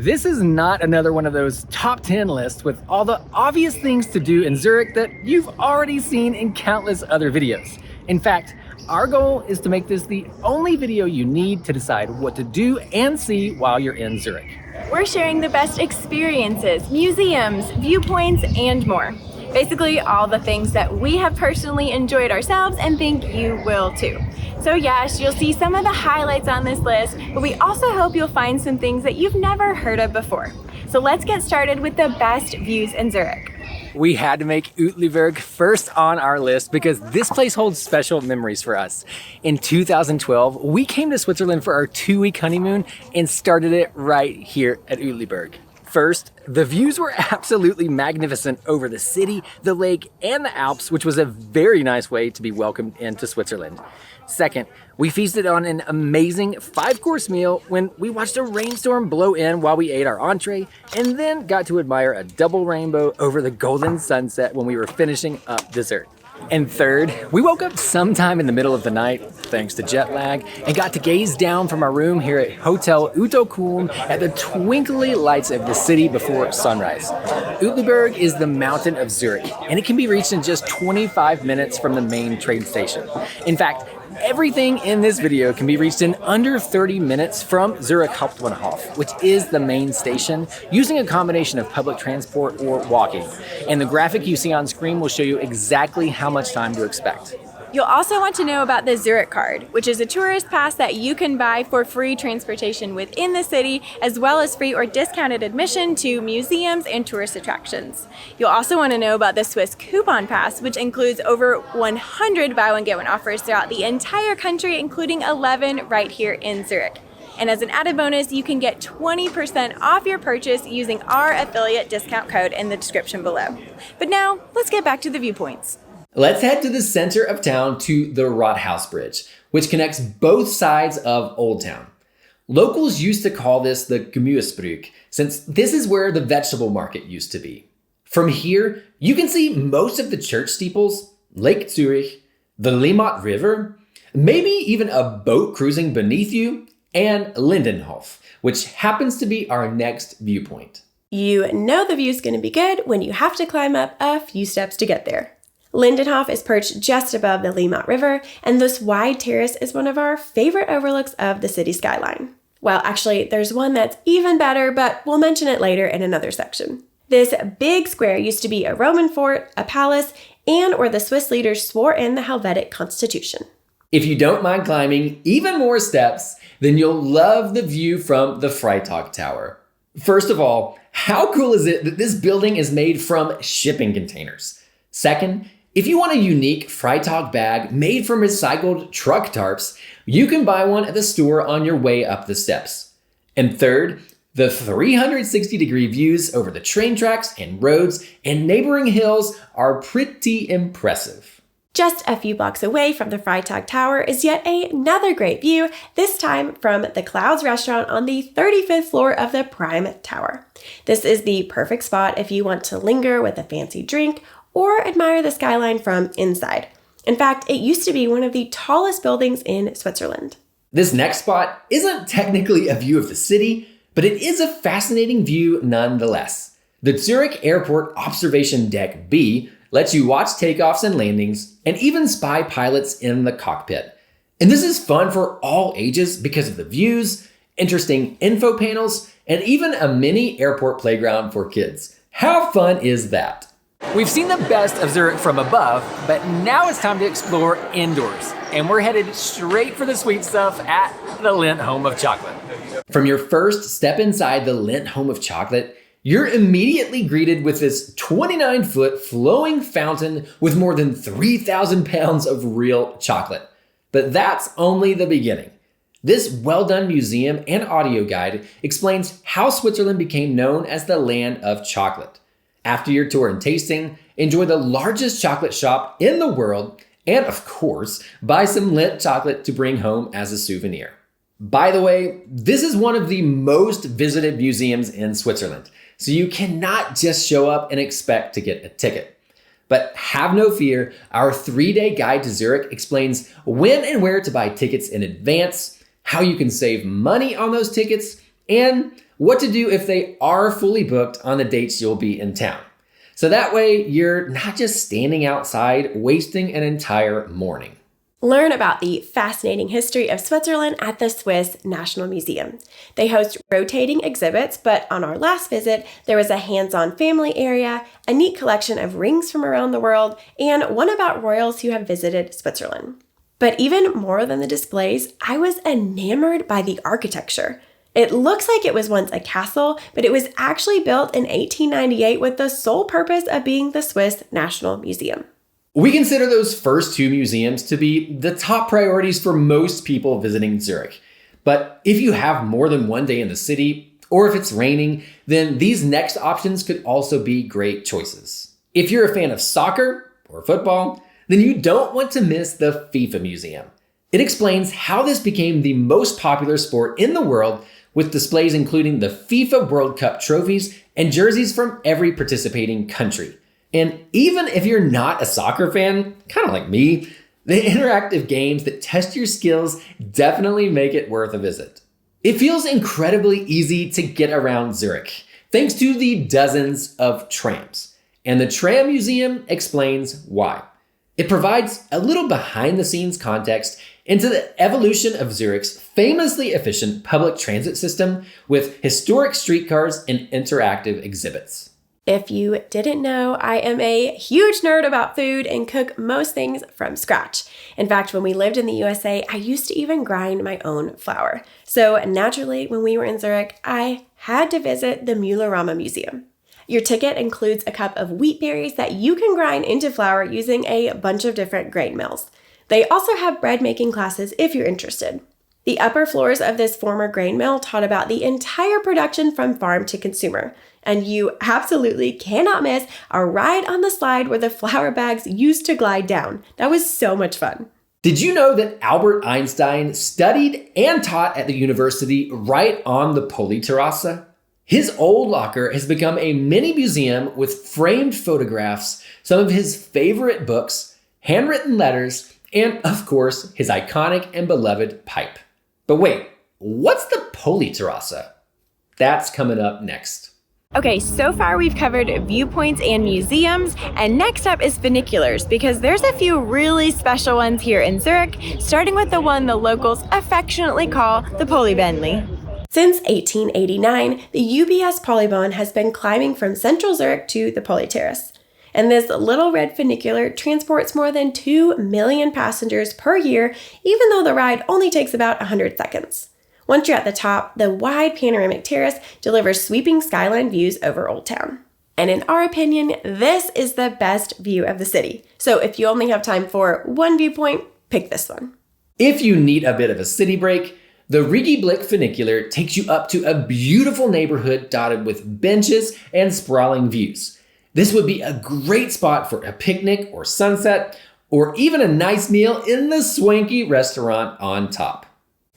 This is not another one of those top 10 lists with all the obvious things to do in Zurich that you've already seen in countless other videos. In fact, our goal is to make this the only video you need to decide what to do and see while you're in Zurich. We're sharing the best experiences, museums, viewpoints, and more. Basically, all the things that we have personally enjoyed ourselves and think you will too. So yes, you'll see some of the highlights on this list, but we also hope you'll find some things that you've never heard of before. So let's get started with the best views in Zurich. We had to make Uetliberg first on our list because this place holds special memories for us. In 2012, we came to Switzerland for our 2-week honeymoon and started it right here at Uetliberg. First, the views were absolutely magnificent over the city, the lake, and the Alps, which was a very nice way to be welcomed into Switzerland. Second, we feasted on an amazing 5-course meal when we watched a rainstorm blow in while we ate our entree, and then got to admire a double rainbow over the golden sunset when we were finishing up dessert. And third, we woke up sometime in the middle of the night, thanks to jet lag, and got to gaze down from our room here at Hotel Uto Kulm at the twinkly lights of the city before sunrise. Uetliberg is the mountain of Zurich, and it can be reached in just 25 minutes from the main train station. In fact, everything in this video can be reached in under 30 minutes from Zurich Hauptbahnhof, which is the main station, using a combination of public transport or walking. And the graphic you see on screen will show you exactly how much time to expect. You'll also want to know about the Zurich card, which is a tourist pass that you can buy for free transportation within the city, as well as free or discounted admission to museums and tourist attractions. You'll also want to know about the Swiss coupon pass, which includes over 100 buy one get one offers throughout the entire country, including 11 right here in Zurich. And as an added bonus, you can get 20% off your purchase using our affiliate discount code in the description below. But now, let's get back to the viewpoints. Let's head to the center of town to the Rathaus Bridge, which connects both sides of Old Town. Locals used to call this the Gemüsebrücke, since this is where the vegetable market used to be. From here, you can see most of the church steeples, Lake Zurich, the Limmat River, maybe even a boat cruising beneath you, and Lindenhof, which happens to be our next viewpoint. You know the view's going to be good when you have to climb up a few steps to get there. Lindenhof is perched just above the Limmat River, and this wide terrace is one of our favorite overlooks of the city skyline. Well, actually, there's one that's even better, but we'll mention it later in another section. This big square used to be a Roman fort, a palace, and where the Swiss leaders swore in the Helvetic Constitution. If you don't mind climbing even more steps, then you'll love the view from the Freitag Tower. First of all, how cool is it that this building is made from shipping containers? Second, if you want a unique Freitag bag made from recycled truck tarps, you can buy one at the store on your way up the steps. And third, the 360-degree views over the train tracks and roads and neighboring hills are pretty impressive. Just a few blocks away from the Freitag Tower is yet another great view, this time from the Clouds restaurant on the 35th floor of the Prime Tower. This is the perfect spot if you want to linger with a fancy drink or admire the skyline from inside. In fact, it used to be one of the tallest buildings in Switzerland. This next spot isn't technically a view of the city, but it is a fascinating view nonetheless. The Zurich Airport Observation Deck B lets you watch takeoffs and landings and even spy pilots in the cockpit. And this is fun for all ages because of the views, interesting info panels, and even a mini airport playground for kids. How fun is that? We've seen the best of Zurich from above, but now it's time to explore indoors. And we're headed straight for the sweet stuff at the Lindt Home of Chocolate. From your first step inside the Lindt Home of Chocolate, you're immediately greeted with this 29-foot flowing fountain with more than 3,000 pounds of real chocolate. But that's only the beginning. This well-done museum and audio guide explains how Switzerland became known as the land of chocolate. After your tour and tasting, enjoy the largest chocolate shop in the world, and of course, buy some Lindt chocolate to bring home as a souvenir. By the way, this is one of the most visited museums in Switzerland, so you cannot just show up and expect to get a ticket. But have no fear, our 3-day guide to Zurich explains when and where to buy tickets in advance, how you can save money on those tickets, and what to do if they are fully booked on the dates you'll be in town. So that way, you're not just standing outside wasting an entire morning. Learn about the fascinating history of Switzerland at the Swiss National Museum. They host rotating exhibits, but on our last visit, there was a hands-on family area, a neat collection of rings from around the world, and one about royals who have visited Switzerland. But even more than the displays, I was enamored by the architecture. It looks like it was once a castle, but it was actually built in 1898 with the sole purpose of being the Swiss National Museum. We consider those first two museums to be the top priorities for most people visiting Zurich. But if you have more than one day in the city, or if it's raining, then these next options could also be great choices. If you're a fan of soccer or football, then you don't want to miss the FIFA Museum. It explains how this became the most popular sport in the world, with displays including the FIFA World Cup trophies and jerseys from every participating country. And even if you're not a soccer fan, kind of like me, the interactive games that test your skills definitely make it worth a visit. It feels incredibly easy to get around Zurich, thanks to the dozens of trams. And the Tram Museum explains why. It provides a little behind-the-scenes context into the evolution of Zurich's famously efficient public transit system with historic streetcars and interactive exhibits. If you didn't know, I am a huge nerd about food and cook most things from scratch. In fact, when we lived in the USA, I used to even grind my own flour. So naturally, when we were in Zurich, I had to visit the Mühlerama Museum. Your ticket includes a cup of wheat berries that you can grind into flour using a bunch of different grain mills. They also have bread making classes if you're interested. The upper floors of this former grain mill taught about the entire production from farm to consumer. And you absolutely cannot miss our ride on the slide where the flour bags used to glide down. That was so much fun. Did you know that Albert Einstein studied and taught at the university right on the Politerrasse? His old locker has become a mini museum with framed photographs, some of his favorite books, handwritten letters, and of course, his iconic and beloved pipe. But wait, what's the Politerrasse? That's coming up next. Okay, so far we've covered viewpoints and museums, and next up is funiculars, because there's a few really special ones here in Zurich, starting with the one the locals affectionately call the Polybähnli. Since 1889, the UBS Polybahn has been climbing from central Zurich to the Politerrasse. And this little red funicular transports more than 2 million passengers per year, even though the ride only takes about 100 seconds. Once you're at the top, the wide panoramic terrace delivers sweeping skyline views over Old Town. And in our opinion, this is the best view of the city. So if you only have time for one viewpoint, pick this one. If you need a bit of a city break, the Rigi Blick funicular takes you up to a beautiful neighborhood dotted with benches and sprawling views. This would be a great spot for a picnic or sunset, or even a nice meal in the swanky restaurant on top.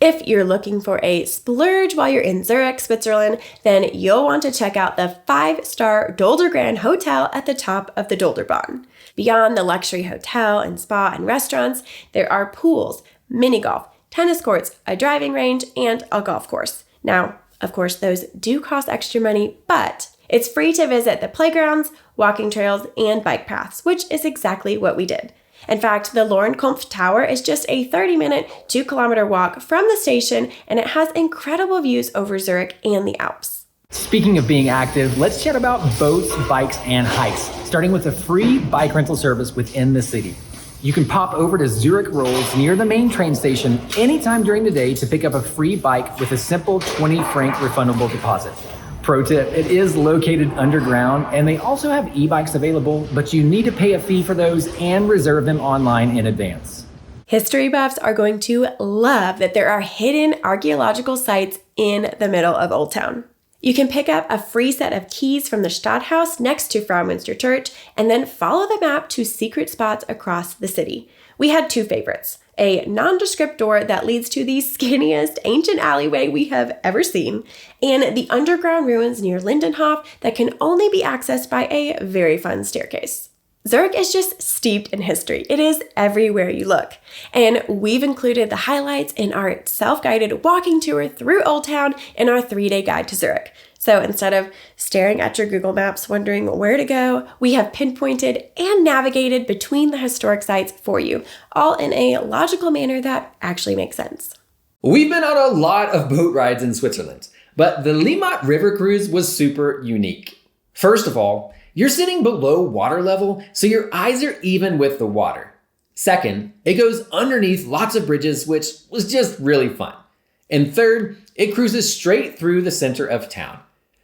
If you're looking for a splurge while you're in Zurich, Switzerland, then you'll want to check out the 5-star Dolder Grand Hotel at the top of the Dolderbahn. Beyond the luxury hotel and spa and restaurants, there are pools, mini golf, tennis courts, a driving range, and a golf course. Now, of course, those do cost extra money, but it's free to visit the playgrounds, walking trails, and bike paths, which is exactly what we did. In fact, the Laurenkampf Tower is just a 30-minute, 2-kilometer walk from the station, and it has incredible views over Zurich and the Alps. Speaking of being active, let's chat about boats, bikes, and hikes, starting with a free bike rental service within the city. You can pop over to Zurich Rolls near the main train station anytime during the day to pick up a free bike with a simple 20 franc refundable deposit. Pro tip, it is located underground, and they also have e-bikes available, but you need to pay a fee for those and reserve them online in advance. History buffs are going to love that there are hidden archaeological sites in the middle of Old Town. You can pick up a free set of keys from the Stadthaus next to Fraumünster Church, and then follow the map to secret spots across the city. We had 2 favorites. A nondescript door that leads to the skinniest ancient alleyway we have ever seen, and the underground ruins near Lindenhof that can only be accessed by a very fun staircase. Zurich is just steeped in history. It is everywhere you look. And we've included the highlights in our self-guided walking tour through Old Town in our 3-day guide to Zurich. So instead of staring at your Google Maps wondering where to go, we have pinpointed and navigated between the historic sites for you, all in a logical manner that actually makes sense. We've been on a lot of boat rides in Switzerland, but the Limmat River cruise was super unique. First of all, you're sitting below water level, so your eyes are even with the water. Second, it goes underneath lots of bridges, which was just really fun. And third, it cruises straight through the center of town.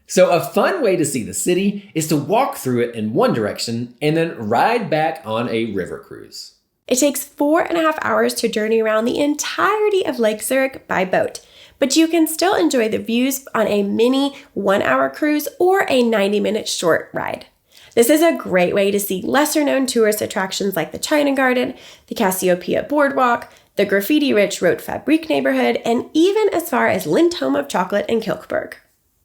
So a fun way to see the city is to walk through it in one direction and then ride back on a river cruise. It takes 4.5 hours to journey around the entirety of Lake Zurich by boat, but you can still enjoy the views on a mini 1-hour cruise or a 90-minute short ride. This is a great way to see lesser-known tourist attractions like the China Garden, the Cassiopeia Boardwalk, the graffiti-rich Rotfabrik neighborhood, and even as far as Lindt Home of Chocolate in Kilchberg.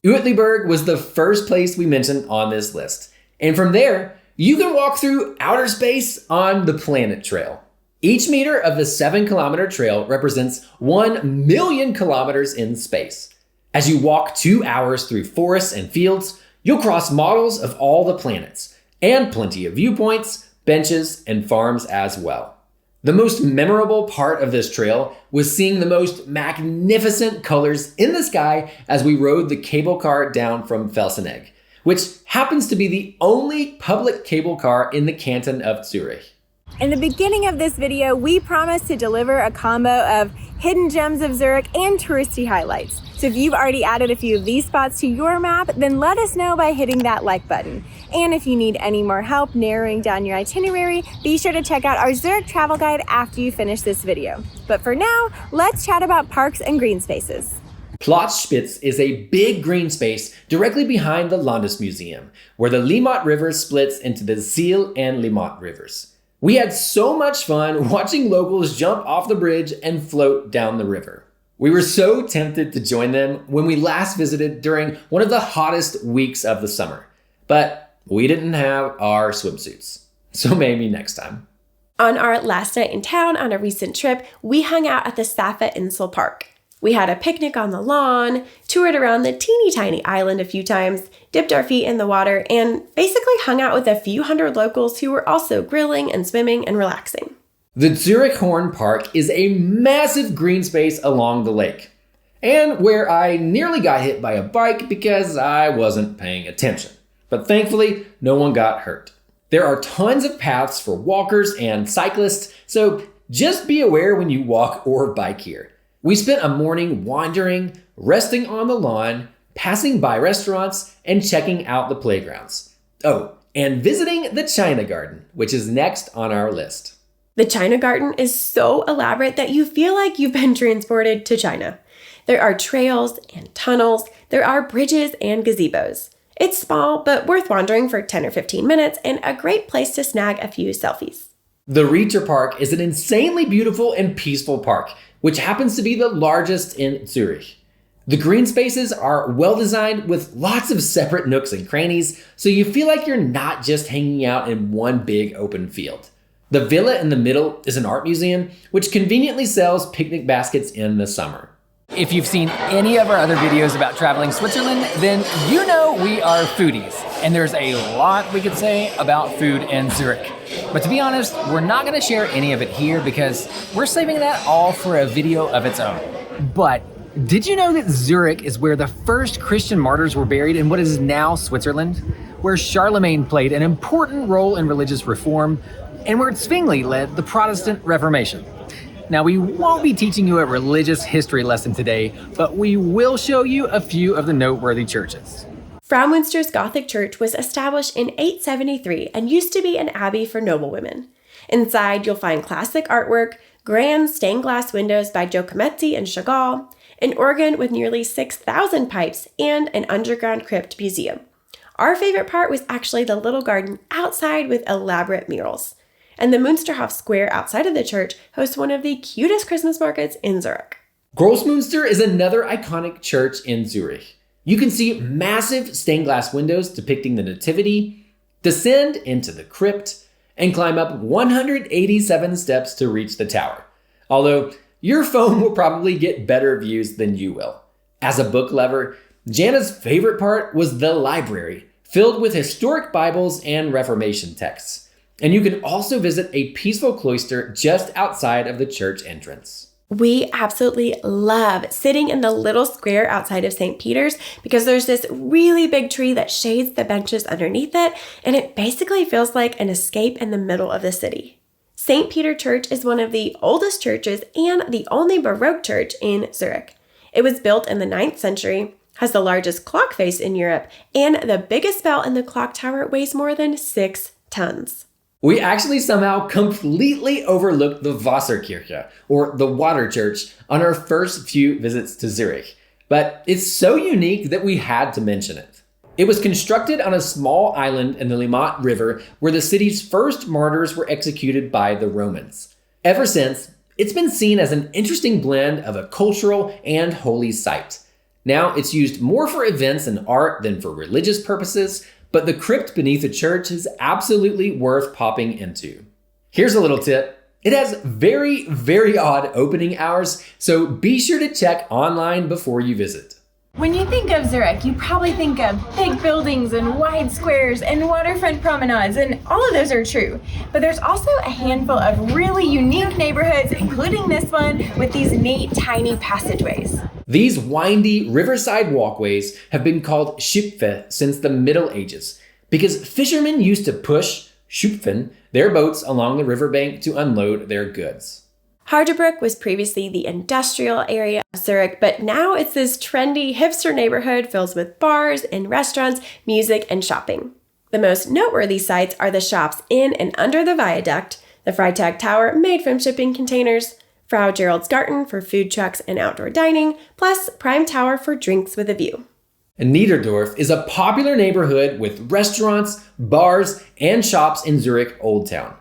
Uetliberg was the first place we mentioned on this list. And from there, you can walk through outer space on the Planet Trail. Each meter of the 7-kilometer trail represents 1 million kilometers in space. As you walk 2 hours through forests and fields, you'll cross models of all the planets, and plenty of viewpoints, benches, and farms as well. The most memorable part of this trail was seeing the most magnificent colors in the sky as we rode the cable car down from Felsenegg, which happens to be the only public cable car in the canton of Zurich. In the beginning of this video, we promised to deliver a combo of hidden gems of Zurich and touristy highlights. So if you've already added a few of these spots to your map, then let us know by hitting that like button. And if you need any more help narrowing down your itinerary, be sure to check out our Zurich travel guide after you finish this video. But for now, let's chat about parks and green spaces. Platzspitz is a big green space directly behind the Landesmuseum, where the Limmat River splits into the Siel and Limmat rivers. We had so much fun watching locals jump off the bridge and float down the river. We were so tempted to join them when we last visited during one of the hottest weeks of the summer, but we didn't have our swimsuits. So maybe next time. On our last night in town on a recent trip, we hung out at the Safa Insel Park. We had a picnic on the lawn, toured around the teeny tiny island a few times, dipped our feet in the water, and basically hung out with a few hundred locals who were also grilling and swimming and relaxing. The Zurich Horn Park is a massive green space along the lake, and where I nearly got hit by a bike because I wasn't paying attention. But thankfully, no one got hurt. There are tons of paths for walkers and cyclists, so just be aware when you walk or bike here. We spent a morning wandering, resting on the lawn, passing by restaurants, and checking out the playgrounds. Oh, and visiting the China Garden, which is next on our list. The China Garden is so elaborate that you feel like you've been transported to China. There are trails and tunnels, there are bridges and gazebos. It's small, but worth wandering for 10 or 15 minutes and a great place to snag a few selfies. The Rieter Park is an insanely beautiful and peaceful park, which happens to be the largest in Zurich. The green spaces are well designed with lots of separate nooks and crannies, so you feel like you're not just hanging out in one big open field. The villa in the middle is an art museum, which conveniently sells picnic baskets in the summer. If you've seen any of our other videos about traveling Switzerland, then you know we are foodies. And there's a lot we could say about food in Zurich. But to be honest, we're not gonna share any of it here because we're saving that all for a video of its own. But did you know that Zurich is where the first Christian martyrs were buried in what is now Switzerland? Where Charlemagne played an important role in religious reform, and where Zwingli led the Protestant Reformation. Now, we won't be teaching you a religious history lesson today, but we will show you a few of the noteworthy churches. Fraumünster's Gothic church was established in 873 and used to be an abbey for noblewomen. Inside, you'll find classic artwork, grand stained glass windows by Giacometti and Chagall, an organ with nearly 6,000 pipes, and an underground crypt museum. Our favorite part was actually the little garden outside with elaborate murals. And the Münsterhof Square outside of the church hosts one of the cutest Christmas markets in Zurich. Grossmünster is another iconic church in Zurich. You can see massive stained glass windows depicting the Nativity, descend into the crypt, and climb up 187 steps to reach the tower. Although your phone will probably get better views than you will. As a book lover, Jana's favorite part was the library, filled with historic Bibles and Reformation texts. And you can also visit a peaceful cloister just outside of the church entrance. We absolutely love sitting in the little square outside of St. Peter's because there's this really big tree that shades the benches underneath it, and it basically feels like an escape in the middle of the city. St. Peter Church is one of the oldest churches and the only Baroque church in Zurich. It was built in the 9th century, has the largest clock face in Europe, and the biggest bell in the clock tower weighs more than 6 tons. We actually somehow completely overlooked the Wasserkirche, or the water church, on our first few visits to Zurich. But it's so unique that we had to mention it. It was constructed on a small island in the Limmat River where the city's first martyrs were executed by the Romans. Ever since, it's been seen as an interesting blend of a cultural and holy site. Now it's used more for events and art than for religious purposes, but the crypt beneath the church is absolutely worth popping into. Here's a little tip. It has very, very odd opening hours, so be sure to check online before you visit. When you think of Zurich, you probably think of big buildings and wide squares and waterfront promenades, and all of those are true. But there's also a handful of really unique neighborhoods, including this one, with these neat, tiny passageways. These windy riverside walkways have been called Schipfe since the Middle Ages because fishermen used to push, schupfen, their boats along the riverbank to unload their goods. Hardebruck was previously the industrial area of Zurich, but now it's this trendy hipster neighborhood filled with bars and restaurants, music, and shopping. The most noteworthy sites are the shops in and under the viaduct, the Freitag Tower made from shipping containers, Frau Gerald's Garten for food trucks and outdoor dining, plus Prime Tower for drinks with a view. Niederdorf is a popular neighborhood with restaurants, bars, and shops in Zurich Old Town.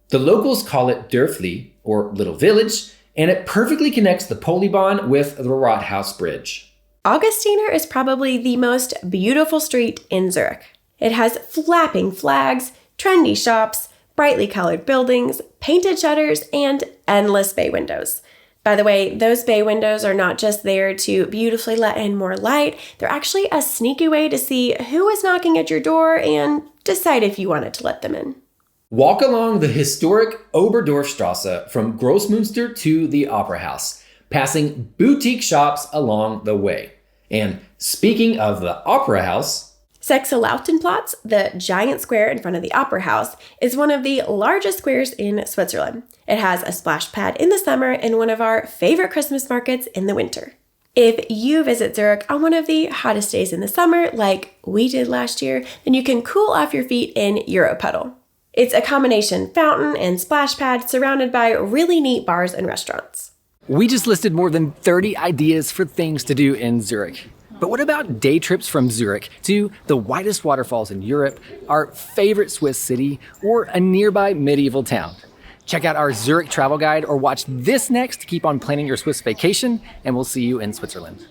The locals call it Dörfli, or Little Village, and it perfectly connects the Polybahn with the Rathaus Bridge. Augustiner is probably the most beautiful street in Zurich. It has flapping flags, trendy shops, brightly colored buildings, painted shutters, and endless bay windows. By the way, those bay windows are not just there to beautifully let in more light, they're actually a sneaky way to see who is knocking at your door and decide if you wanted to let them in. Walk along the historic Oberdorfstrasse from Grossmünster to the Opera House, passing boutique shops along the way. And speaking of the Opera House, Sechselautenplatz, the giant square in front of the Opera House, is one of the largest squares in Switzerland. It has a splash pad in the summer and one of our favorite Christmas markets in the winter. If you visit Zurich on one of the hottest days in the summer, like we did last year, then you can cool off your feet in Europuddle. It's a combination fountain and splash pad surrounded by really neat bars and restaurants. We just listed more than 30 ideas for things to do in Zurich. But what about day trips from Zurich to the widest waterfalls in Europe, our favorite Swiss city, or a nearby medieval town? Check out our Zurich travel guide or watch this next to keep on planning your Swiss vacation, and we'll see you in Switzerland.